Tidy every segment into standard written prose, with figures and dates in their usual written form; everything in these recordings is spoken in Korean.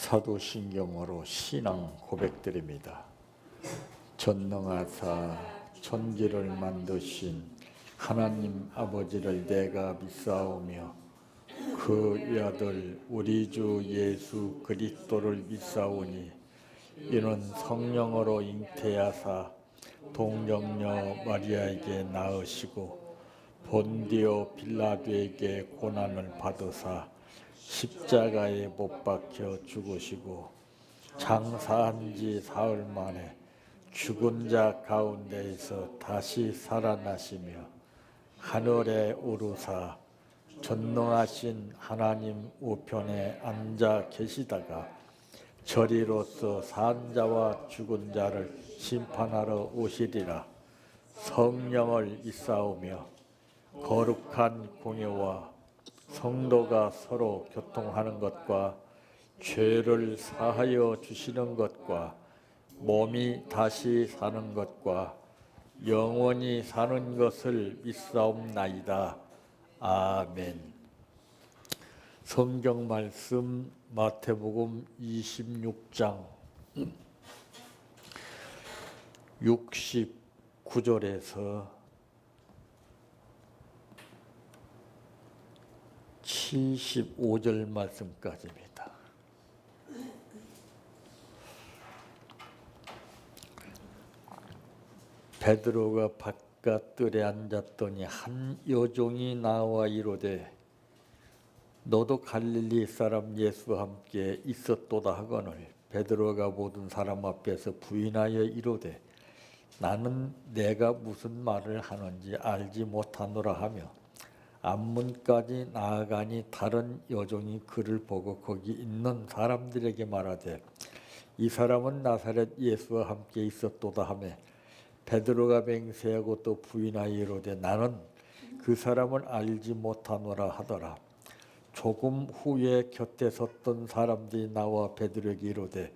사도신경으로 신앙 고백드립니다. 전능하사 천지를 만드신 하나님 아버지를 내가 믿사오며 그 외아들 우리 주 예수 그리스도를 믿사오니 이는 성령으로 잉태하사 동정녀 마리아에게 낳으시고 본디오 빌라도에게 고난을 받으사 십자가에 못 박혀 죽으시고 장사한 지 사흘 만에 죽은 자 가운데에서 다시 살아나시며 하늘에 오르사 전능하신 하나님 우편에 앉아 계시다가 저리로서 산 자와 죽은 자를 심판하러 오시리라. 성령을 믿사오며 거룩한 공예와 성도가 서로 교통하는 것과 죄를 사하여 주시는 것과 몸이 다시 사는 것과 영원히 사는 것을 믿사옵나이다. 아멘. 성경 말씀 마태복음 26장 69절에서 75절 말씀까지입니다. 베드로가 바깥들에 앉았더니 한 여종이 나와 이르되 너도 갈릴리 사람 예수와 함께 있었도다 하거늘 베드로가 모든 사람 앞에서 부인하여 이르되 나는 내가 무슨 말을 하는지 알지 못하노라 하며 앞문까지 나아가니 다른 여종이 그를 보고 거기 있는 사람들에게 말하되 이 사람은 나사렛 예수와 함께 있었도다 하며 베드로가 맹세하고 또 부인하여 이르되 나는 그 사람을 알지 못하노라 하더라. 조금 후에 곁에 섰던 사람들이 나와 베드로에게 이르되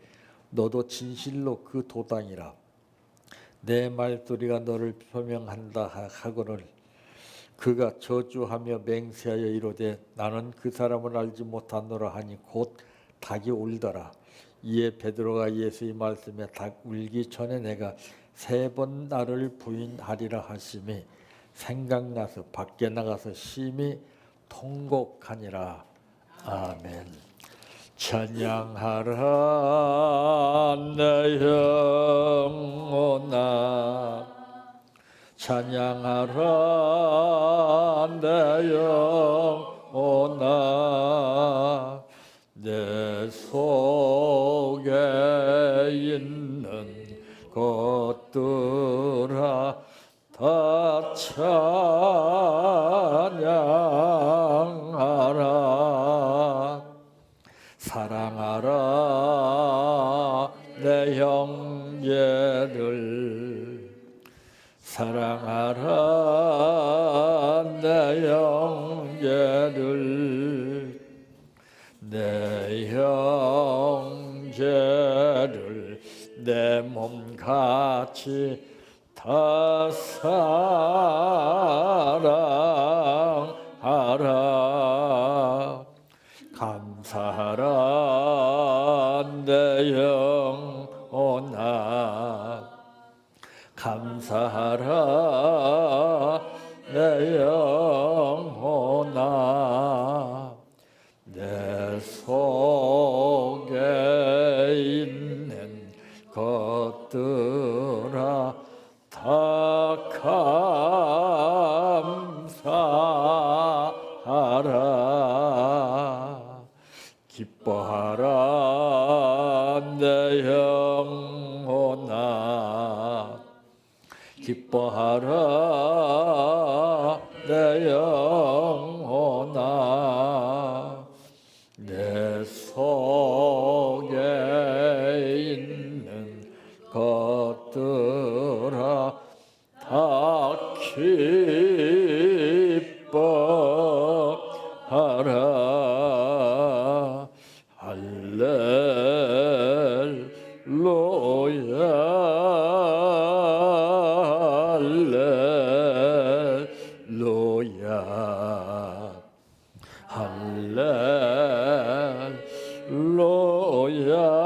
너도 진실로 그 도당이라. 내 말소리가 너를 표명한다 하거늘 그가 저주하며 맹세하여 이르되 나는 그 사람을 알지 못하노라 하니 곧 닭이 울더라. 이에 베드로가 예수의 말씀에 닭 울기 전에 내가 3번 나를 부인하리라 하심이 생각나서 밖에 나가서 심히 통곡하니라. 아멘. 찬양하라 내 영혼아 찬양하라 내 영혼아 내 속에 있는 것들아 다 찬양하라 사랑하라 내 형제를 사랑하라 내 형제를 내 형제를 내 몸같이 다 사랑하라 감사하라 내 영혼아 감사하라 내 영혼아 내 속에 있는 것들아 다 감사하라 기뻐하라 내 영혼아 기뻐하라 내 영혼아 내 속에 있는 것들아 다 기뻐하라 할렐루야 할렐루야 믿습니다.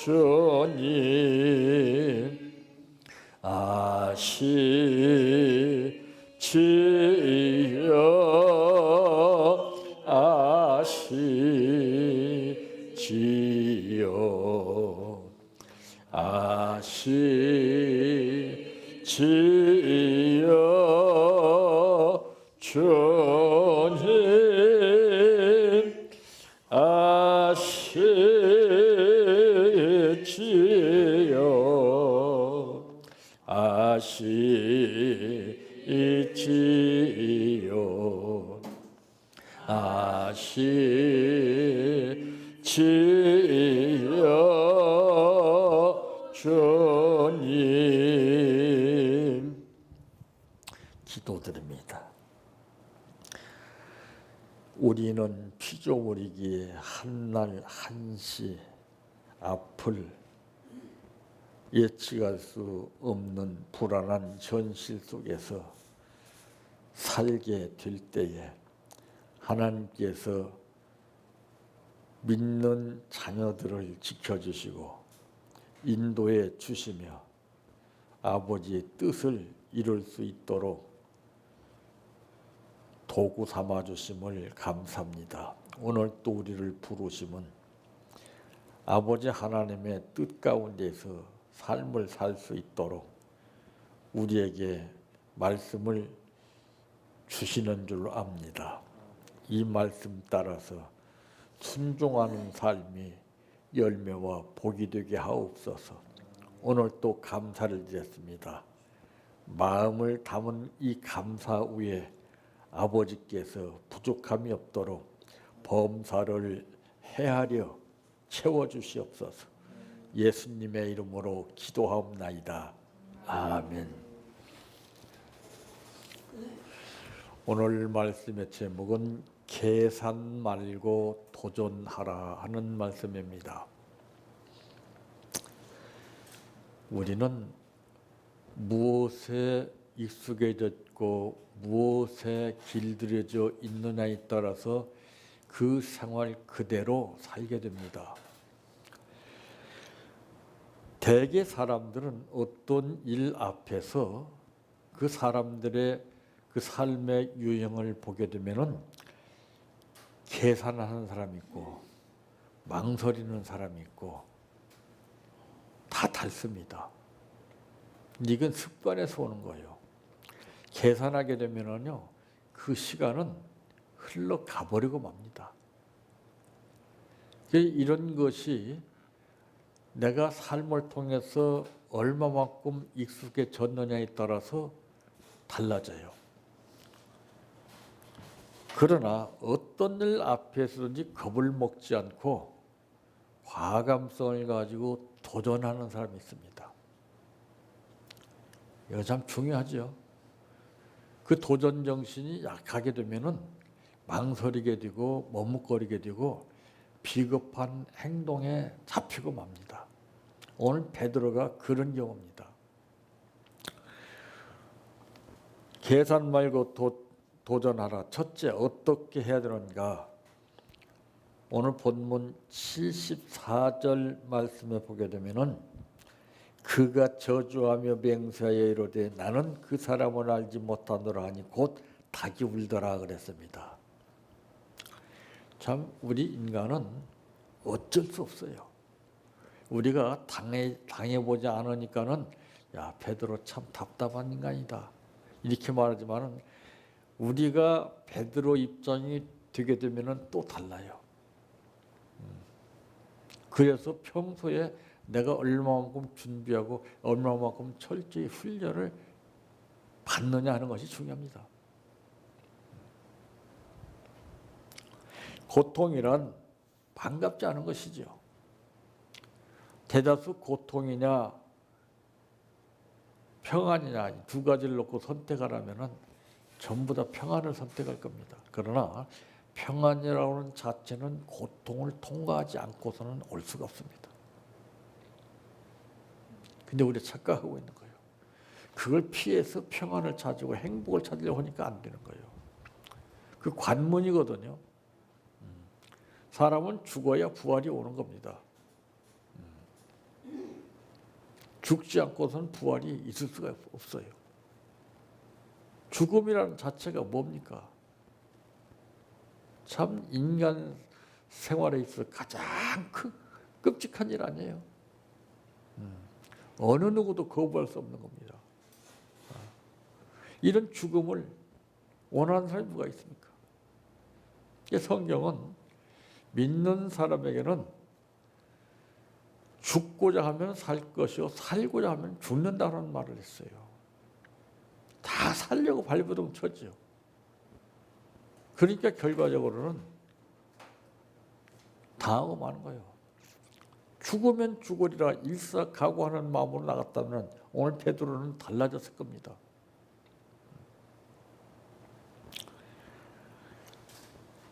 주님 아시지요 주님 아시지요 주님 기도드립니다. 우리는 피조물이기에 한날 한시 앞을 예측할 수 없는 불안한 현실 속에서 살게 될 때에 하나님께서 믿는 자녀들을 지켜주시고 인도해 주시며 아버지의 뜻을 이룰 수 있도록 도구 삼아 주심을 감사합니다. 오늘 또 우리를 부르심은 아버지 하나님의 뜻 가운데서 삶을 살 수 있도록 우리에게 말씀을 주시는 줄 압니다. 이 말씀 따라서 순종하는 삶이 열매와 복이 되게 하옵소서. 오늘 또 감사를 드렸습니다. 마음을 담은 이 감사 위에 아버지께서 부족함이 없도록 범사를 헤아려 채워주시옵소서. 예수님의 이름으로 기도하옵나이다. 아멘. 오늘 말씀의 제목은 계산 말고 도전하라 하는 말씀입니다. 우리는 무엇에 익숙해졌고 무엇에 길들여져 있느냐에 따라서 그 생활 그대로 살게 됩니다. 대개 사람들은 어떤 일 앞에서 그 사람들의 그 삶의 유형을 보게 되면은 계산하는 사람이 있고 망설이는 사람이 있고 다 닳습니다. 이건 습관에서 오는 거예요. 계산하게 되면은요, 그 시간은 흘러가 버리고 맙니다. 이런 것이 내가 삶을 통해서 얼마만큼 익숙해졌느냐에 따라서 달라져요. 그러나 어떤 일 앞에서든지 겁을 먹지 않고 과감성을 가지고 도전하는 사람이 있습니다. 이거 참 중요하죠. 그 도전 정신이 약하게 되면은 망설이게 되고 머뭇거리게 되고 비겁한 행동에 잡히고 맙니다. 오늘 베드로가 그런 경우입니다. 계산 말고 도전하라. 첫째, 어떻게 해야 되는가? 오늘 본문 74절 말씀에 보게 되면은 그가 저주하며 맹세하여 이르되 나는 그 사람을 알지 못하노라 하니 곧 닭이 울더라 그랬습니다. 참 우리 인간은 어쩔 수 없어요. 우리가 당해보지 않으니까는 야 베드로 참 답답한 인간이다 이렇게 말하지만은 우리가 베드로 입장이 되게 되면은 또 달라요. 그래서 평소에 내가 얼마만큼 준비하고 얼마만큼 철저히 훈련을 받느냐 하는 것이 중요합니다. 고통이란 반갑지 않은 것이죠. 대다수 고통이냐 평안이냐 두 가지를 놓고 선택하라면은 전부 다 평안을 선택할 겁니다. 그러나 평안이라고 하는 자체는 고통을 통과하지 않고서는 올 수가 없습니다. 근데 우리가 착각하고 있는 거예요. 그걸 피해서 평안을 찾고 행복을 찾으려고 하니까 안 되는 거예요. 그 관문이거든요. 사람은 죽어야 부활이 오는 겁니다. 죽지 않고서는 부활이 있을 수가 없어요. 죽음이라는 자체가 뭡니까? 참 인간 생활에 있어서 가장 끔찍한 일 아니에요. 어느 누구도 거부할 수 없는 겁니다. 이런 죽음을 원하는 사람이 누가 있습니까? 성경은 믿는 사람에게는 죽고자 하면 살 것이요 살고자 하면 죽는다는 말을 했어요. 다 살려고 발버둥 쳤죠. 그러니까 결과적으로는 당하고 마는 거예요. 죽으면 죽으리라 일사각오하는 마음으로 나갔다면 오늘 베드로는 달라졌을 겁니다.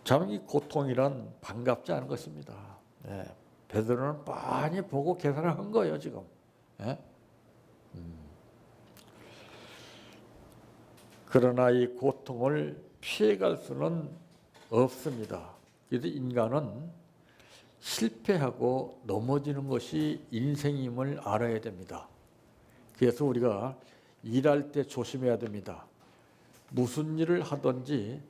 참 이 고통이란 반갑지 않은 것입니다. 네. 베드로는 뻔히 보고 계산을 한 거예요 지금. 네? 그러나 이 고통을 피해갈 수는 없습니다. 그래서 인간은 실패하고 넘어지는 것이 인생임을 알아야 됩니다. 그래서 우리가 일할 때 조심해야 됩니다. 무슨 일을 하든지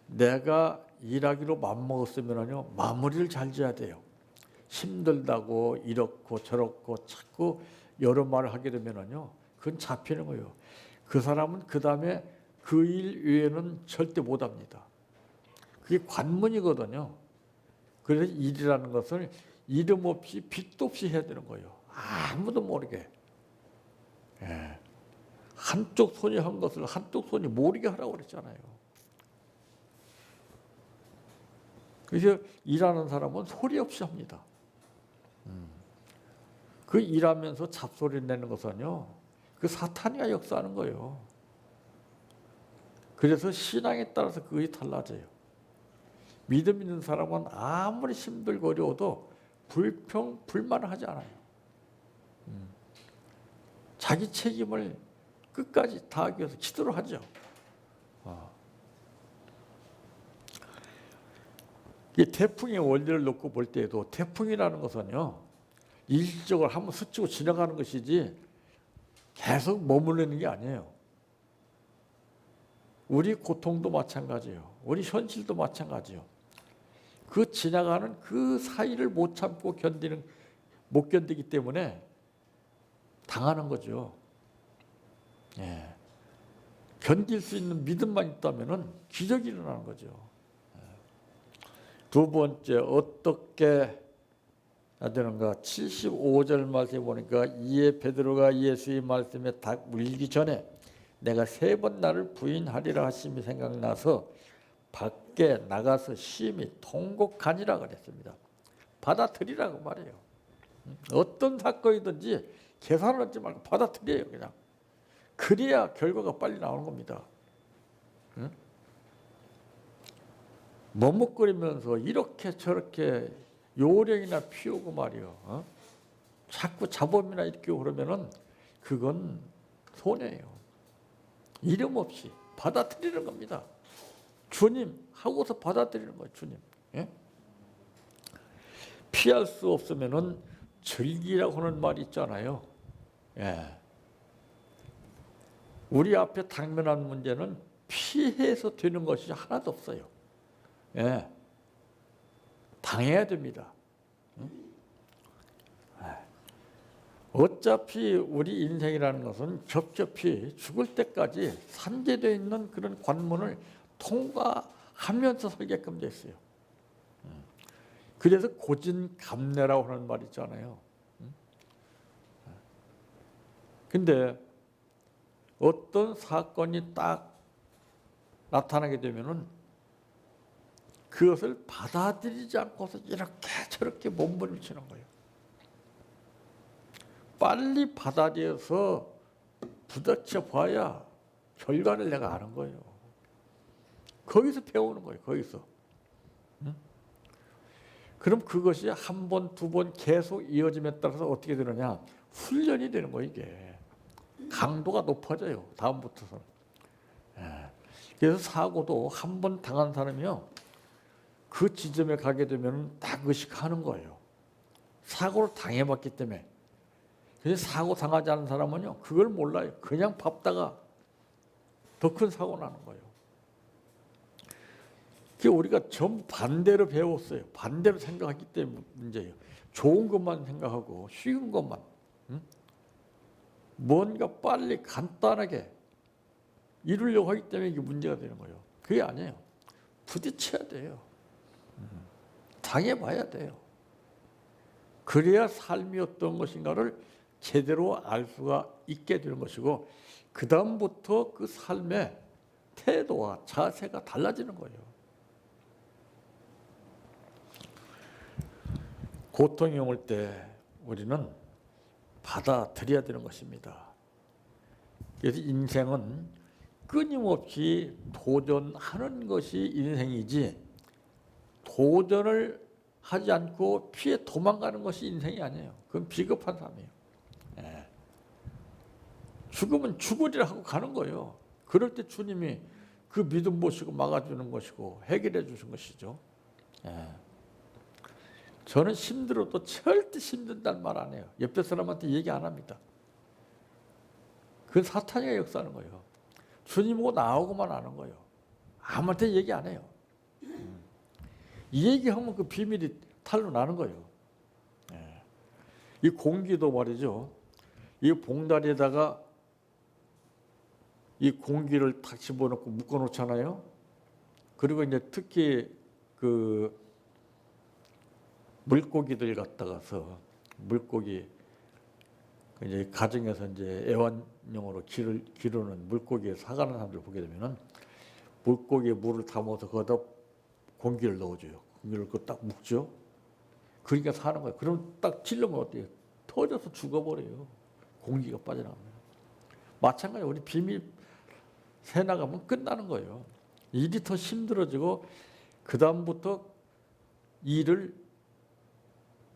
내가 일하기로 맘먹었으면요 마무리를 잘 지어야 돼요. 힘들다고 이렇고 저렇고 자꾸 여러 말을 하게 되면요 그건 잡히는 거예요. 그 사람은 그 다음에 그 일 외에는 절대 못합니다. 그게 관문이거든요. 그래서 일이라는 것을 이름 없이 빛도 없이 해야 되는 거예요. 아무도 모르게. 예. 한쪽 손이 한 것을 한쪽 손이 모르게 하라고 그랬잖아요. 그래서 일하는 사람은 소리 없이 합니다. 그 일하면서 잡소리 내는 것은요, 그 사탄이가 역사하는 거예요. 그래서 신앙에 따라서 그게 달라져요. 믿음 있는 사람은 아무리 힘들고 어려워도 불만을 하지 않아요. 자기 책임을 끝까지 다하기 위해서 기도를 하죠. 이 태풍의 원리를 놓고 볼 때에도 태풍이라는 것은요 일시적으로 한번 스치고 지나가는 것이지 계속 머무르는 게 아니에요. 우리 고통도 마찬가지예요. 우리 현실도 마찬가지예요. 그 지나가는 그 사이를 못 참고 못 견디기 때문에 당하는 거죠. 예. 견딜 수 있는 믿음만 있다면은 기적이 일어나는 거죠. 두 번째 어떻게 해야 되는가? 75절 말씀에 보니까 이에 베드로가 예수의 말씀에 닭 물기 전에 내가 3번 나를 부인하리라 하심이 생각나서 밖에 나가서 심히 통곡하니라 그랬습니다. 받아들이라고 말해요. 어떤 사건이든지 계산하지 말고 받아들여요. 그냥. 그래야 결과가 빨리 나오는 겁니다. 응? 머뭇거리면서 이렇게 저렇게 요령이나 피우고 말이요. 자꾸 자범이나 이렇게 그러면은 그건 손해예요. 이름 없이 받아들이는 겁니다. 주님 하고서 받아들이는 거예요. 주님. 예? 피할 수 없으면은 즐기라고 하는 말이 있잖아요. 예. 우리 앞에 당면한 문제는 피해서 되는 것이 하나도 없어요. 예. 당해야 됩니다. 어차피 우리 인생이라는 것은 겹겹이 죽을 때까지 산재되어 있는 그런 관문을 통과하면서 살게끔 돼 있어요. 그래서 고진감래라고 하는 말이 있잖아요. 근데 어떤 사건이 딱 나타나게 되면은 그것을 받아들이지 않고서 이렇게 저렇게 몸부림치는 거예요. 빨리 받아들여서 부딪혀 봐야 결과를 내가 아는 거예요. 거기서 배우는 거예요. 거기서. 그럼 그것이 한 번, 두 번 계속 이어짐에 따라서 어떻게 되느냐? 훈련이 되는 거예요. 이게. 강도가 높아져요. 다음부터서는. 그래서 사고도 한 번 당한 사람이요. 그 지점에 가게 되면 딱 의식하는 거예요. 사고를 당해봤기 때문에. 그래서 사고 당하지 않은 사람은요. 그걸 몰라요. 그냥 밟다가 더 큰 사고 나는 거예요. 그 우리가 전 반대로 배웠어요. 반대로 생각하기 때문에 문제예요. 좋은 것만 생각하고 쉬운 것만. 뭔가 빨리 간단하게 이루려고 하기 때문에 이게 문제가 되는 거예요. 그게 아니에요. 부딪혀야 돼요. 당해봐야 돼요. 그래야 삶이 어떤 것인가를 제대로 알 수가 있게 되는 것이고 그 다음부터 그 삶의 태도와 자세가 달라지는 거예요. 고통이 올 때 우리는 받아들여야 되는 것입니다. 그래서 인생은 끊임없이 도전하는 것이 인생이지 도전을 하지 않고 피해 도망가는 것이 인생이 아니에요. 그건 비겁한 삶이에요. 예. 죽으면 죽으리라 하고 가는 거예요. 그럴 때 주님이 그 믿음 보시고 막아주는 것이고 해결해 주신 것이죠. 예. 저는 힘들어도 절대 힘든다는 말 안 해요. 옆에 사람한테 얘기 안 합니다. 그건 사탄이가 역사하는 거예요. 주님하고 나오고만 하는 거예요. 아무한테 얘기 안 해요. 이 얘기하면 그 비밀이 탄로 나는 거예요. 예. 이 공기도 말이죠. 이 봉다리에다가 이 공기를 탁 집어넣고 묶어놓잖아요. 그리고 이제 특히 그 물고기들 갖다가서 물고기 이제 가정에서 이제 애완용으로 기르는 물고기에 사가는 사람들 보게 되면은 물고기에 물을 담아서 거기다 공기를 넣어줘요. 공기를 딱 묶죠. 그러니까 사는 거예요. 그럼 딱 찔르면 어때요? 터져서 죽어버려요. 공기가 빠져나가면. 마찬가지로 우리 비밀 새 나가면 끝나는 거예요. 일이 더 힘들어지고 그 다음부터 일을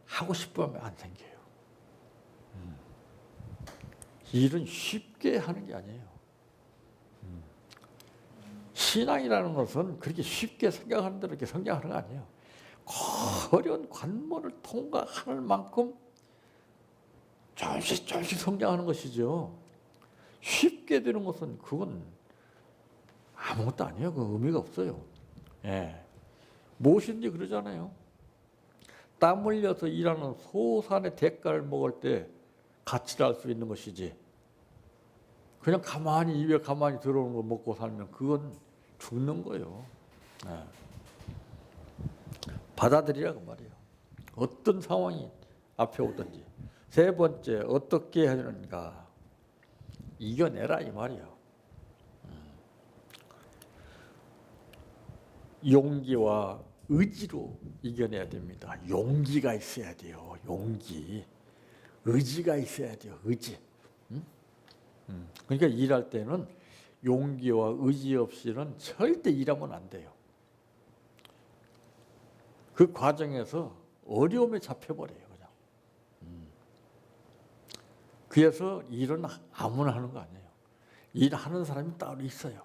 하고 싶으면 안 생겨요. 일은 쉽게 하는 게 아니에요. 신앙이라는 것은 그렇게 쉽게 생각하는 대로 이렇게 성장하는 거 아니에요. 어려운 관문을 통과할 만큼 조금씩 조금씩 성장하는 것이죠. 쉽게 되는 것은 그건 아무것도 아니에요. 그 의미가 없어요. 예. 무엇인지 그러잖아요. 땀 흘려서 일하는 소산의 대가를 먹을 때 가치를 알 수 있는 것이지. 그냥 가만히 입에 가만히 들어오는 거 먹고 살면 그건 죽는 거예요. 네. 받아들이라고 말이에요. 어떤 상황이 앞에 오든지. 세 번째, 어떻게 해야 되는가? 이겨내라 이 말이에요. 용기와 의지로 이겨내야 됩니다. 용기가 있어야 돼요. 용기. 의지가 있어야 돼요. 의지. 그러니까 일할 때는 용기와 의지 없이는 절대 일하면 안 돼요. 그 과정에서 어려움에 잡혀버려요. 그냥. 그래서 일은 아무나 하는 거 아니에요. 일하는 사람이 따로 있어요.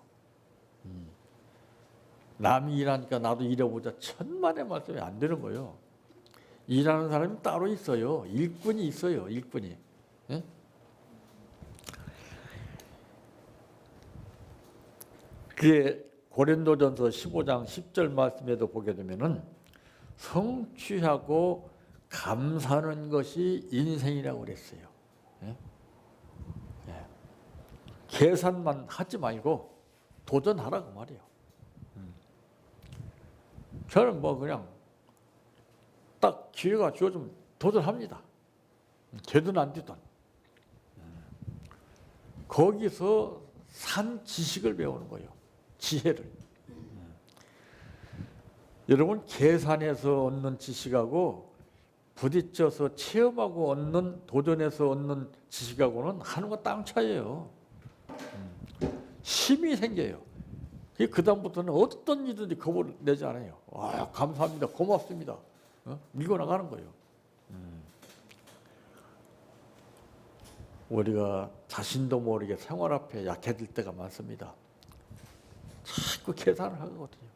남이 일하니까 나도 일해보자. 천만의 말씀이 안 되는 거예요. 일하는 사람이 따로 있어요. 일꾼이 있어요. 일꾼이. 예? 그게 고린도전서 15장 10절 말씀에도 보게 되면은 성취하고 감사하는 것이 인생이라고 그랬어요. 예? 예. 계산만 하지 말고 도전하라고 말이에요. 저는 뭐 그냥 딱 기회가 주어지면 도전합니다. 되든 안 되든. 거기서 산 지식을 배우는 거예요. 지혜를. 여러분 계산해서 얻는 지식하고 부딪혀서 체험하고 얻는 도전해서 얻는 지식하고는 하늘과 땅 차이예요. 힘이 생겨요. 그 다음부터는 어떤 일든지 겁을 내지 않아요. 아, 감사합니다. 고맙습니다. 밀고 나가는 거예요. 우리가 자신도 모르게 생활 앞에 약해질 때가 많습니다. 자꾸 계산을 하거든요.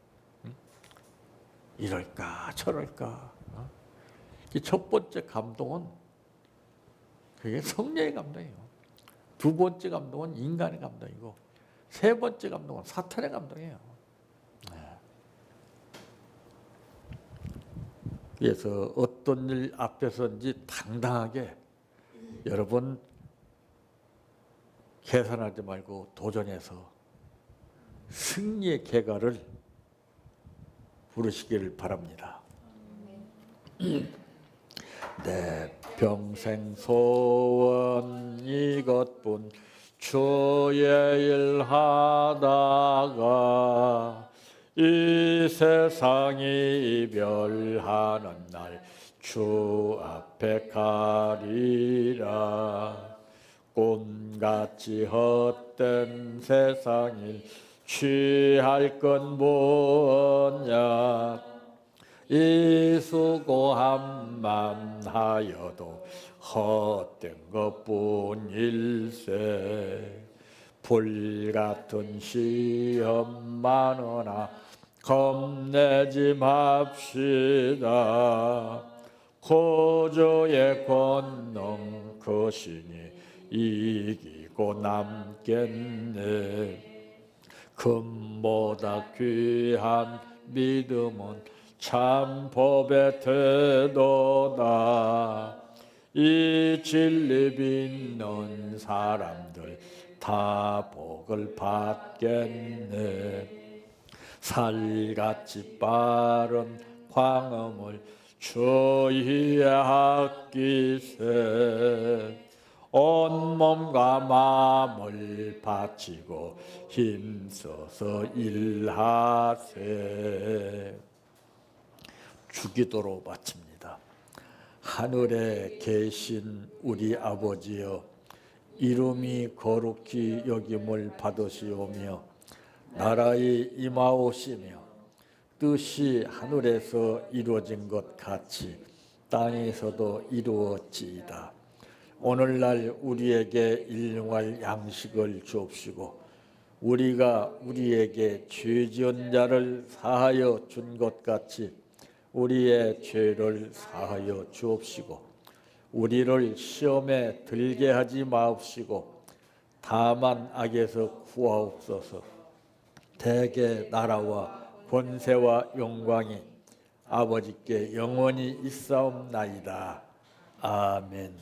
이럴까 저럴까. 첫 번째 감동은 그게 성령의 감동이에요. 두 번째 감동은 인간의 감동이고 세 번째 감동은 사탄의 감동이에요. 그래서 어떤 일 앞에서인지 당당하게 여러분 계산하지 말고 도전해서 승리의 계가를 부르시기를 바랍니다. 내 평생 소원 이것뿐 주의 일 하다가 이 세상이 이별하는 날 주 앞에 가리라. 꿈같이 헛된 세상일 취할 건 뭐냐. 이 수고함만 하여도 헛된 것뿐일세. 불같은 시험 많으나 겁내지 맙시다. 구주의 권능 그 신이 이기고 남겠네. 금보다 귀한 믿음은 참 법의 태도다. 이 진리 믿는 사람들 다 복을 받겠네. 살같이 빠른 광음을 주의에 아끼세. 온몸과 마음을 바치고 힘써서 일하세. 주기도로 바칩니다. 하늘에 계신 우리 아버지여, 이름이 거룩히 여김을 받으시오며 나라의 임하오시며 뜻이 하늘에서 이루어진 것 같이 땅에서도 이루어지이다. 오늘날 우리에게 일용할 양식을 주옵시고 우리가 우리에게 죄 지은 자를 사하여 준 것 같이 우리의 죄를 사하여 주옵시고 우리를 시험에 들게 하지 마옵시고 다만 악에서 구하옵소서. 대개 나라와 권세와 영광이 아버지께 영원히 있사옵나이다. 아멘.